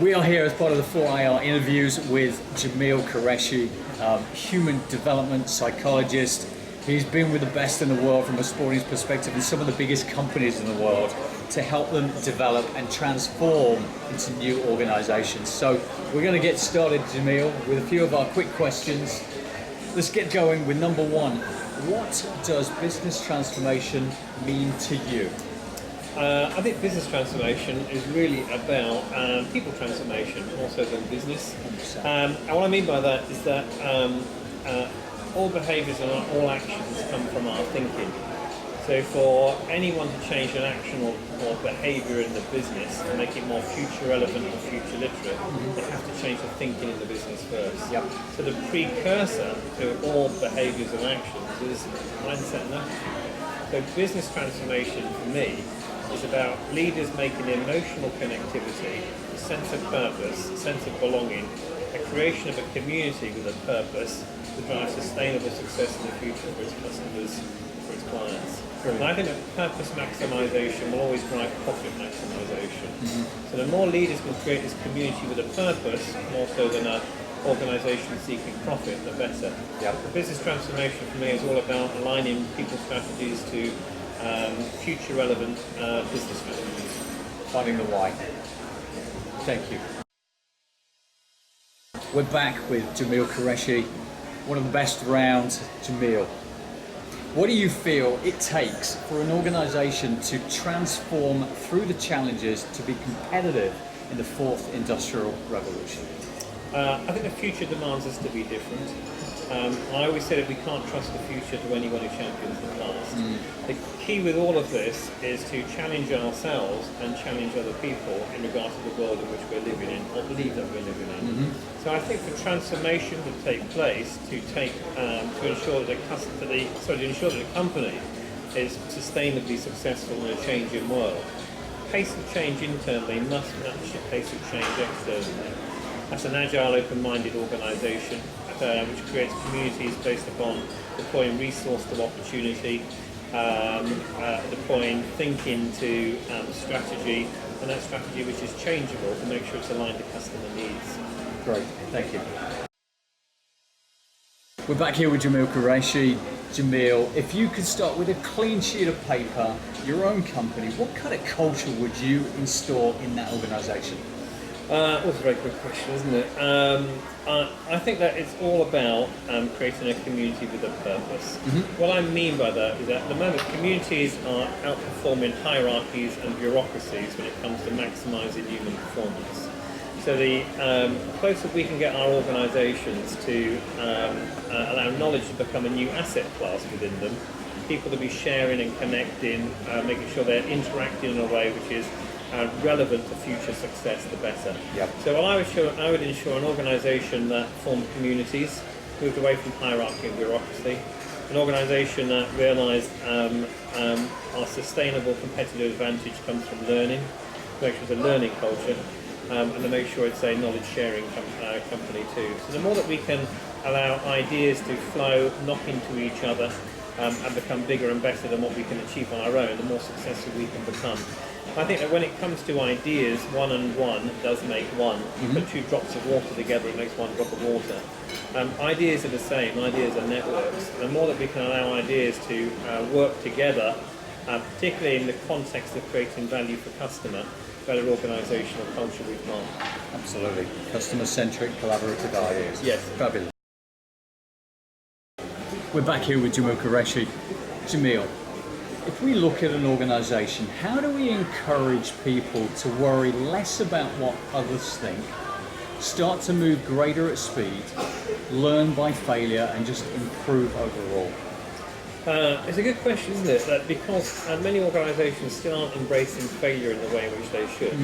We are here as part of the 4IR interviews with Jamil Qureshi, human development psychologist. He's been with the best in the world from a sporting perspective in some of the biggest companies in the world to help them develop and transform into new organizations. So we're going to get started, Jamil, with a few of our quick questions. Let's get going with number one. What does business transformation mean to you? I think business transformation is really about people transformation more so than business. And what I mean by that is that all behaviours and all actions come from our thinking. So for anyone to change an action or behaviour in the business to make it more future relevant or future literate, they have to change the thinking in the business first. Yep. So the precursor to all behaviours and actions is mindset and attitude. So business transformation for me is about leaders making emotional connectivity, a sense of purpose, a sense of belonging, a creation of a community with a purpose to drive sustainable success in the future for its customers, for its clients. And I think that purpose maximisation will always drive profit maximisation. So the more leaders can create this community with a purpose, more so than an organisation seeking profit, the better. Yep. The business transformation for me is all about aligning people's strategies to future relevant business strategies. Finding the why. Thank you. We're back with Jamil Qureshi, one of the best around. Jamil, what do you feel it takes for an organisation to transform through the challenges to be competitive in the fourth industrial revolution? I think the future demands us to be different. I always say that we can't trust the future to anyone who champions the past. The key with all of this is to challenge ourselves and challenge other people in regard to the world in which we're living in, or believe that we're living in. So I think for transformation to take place, to ensure that the company is sustainably successful in a changing world, pace of change internally must match the pace of change externally. That's an agile, open-minded organisation which creates communities based upon deploying resource to opportunity, deploying thinking to strategy, and that strategy which is changeable to make sure it's aligned to customer needs. Great, thank you. We're back here with Jamil Qureshi. Jamil, if you could start with a clean sheet of paper, your own company, what kind of culture would you install in that organisation? That's a very good question, isn't it? I think that it's all about creating a community with a purpose. What I mean by that is that at the moment communities are outperforming hierarchies and bureaucracies when it comes to maximising human performance. So the closer we can get our organisations to allow knowledge to become a new asset class within them, people to be sharing and connecting, making sure they're interacting in a way which is relevant to future success, the better. Yep. So I would ensure an organisation that formed communities, moved away from hierarchy and bureaucracy, an organisation that realised our sustainable competitive advantage comes from learning, make sure it's a learning culture, and to make sure it's a knowledge sharing company too. So the more that we can allow ideas to flow, knock into each other, and become bigger and better than what we can achieve on our own, the more successful we can become. I think that when it comes to ideas, 1 and 1 does make 1. You put 2 drops of water together, it makes 1 drop of water. Ideas are the same, ideas are networks. The more that we can allow ideas to work together, particularly in the context of creating value for customer, better organisational culture we've got. Absolutely. Customer-centric, collaborative ideas. Yes. Fabulous. We're back here with Jamil Qureshi. Jamil, if we look at an organisation, how do we encourage people to worry less about what others think, start to move greater at speed, learn by failure, and just improve overall? It's a good question, isn't it? That because many organisations still aren't embracing failure in the way in which they should.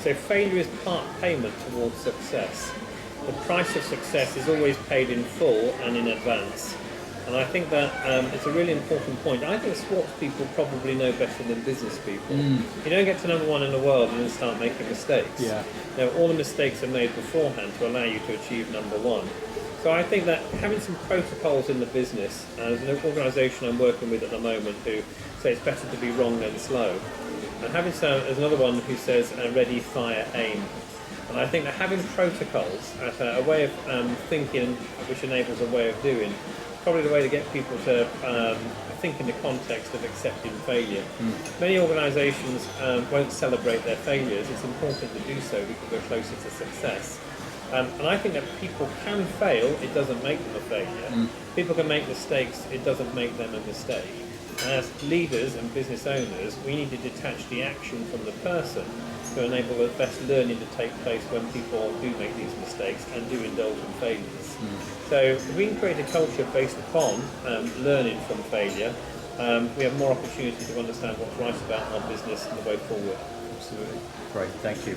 So failure is part payment towards success. The price of success is always paid in full and in advance. And I think that it's a really important point. I think sports people probably know better than business people. You don't get to number 1 in the world and then start making mistakes. Yeah. Now, all the mistakes are made beforehand to allow you to achieve number 1. So I think that having some protocols in the business, there's an organisation I'm working with at the moment who say it's better to be wrong than slow. And having some, there's another one who says ready, fire, aim. And I think that having protocols as a way of thinking, which enables a way of doing, probably the way to get people to think in the context of accepting failure. Many organisations won't celebrate their failures. It's important to do so because we're closer to success. And I think that people can fail, it doesn't make them a failure. People can make mistakes, it doesn't make them a mistake. And as leaders and business owners, we need to detach the action from the person to enable the best learning to take place when people do make these mistakes and do indulge in failures. So if we can create a culture based upon learning from failure, we have more opportunity to understand what's right about our business and the way forward. Absolutely. Great, thank you.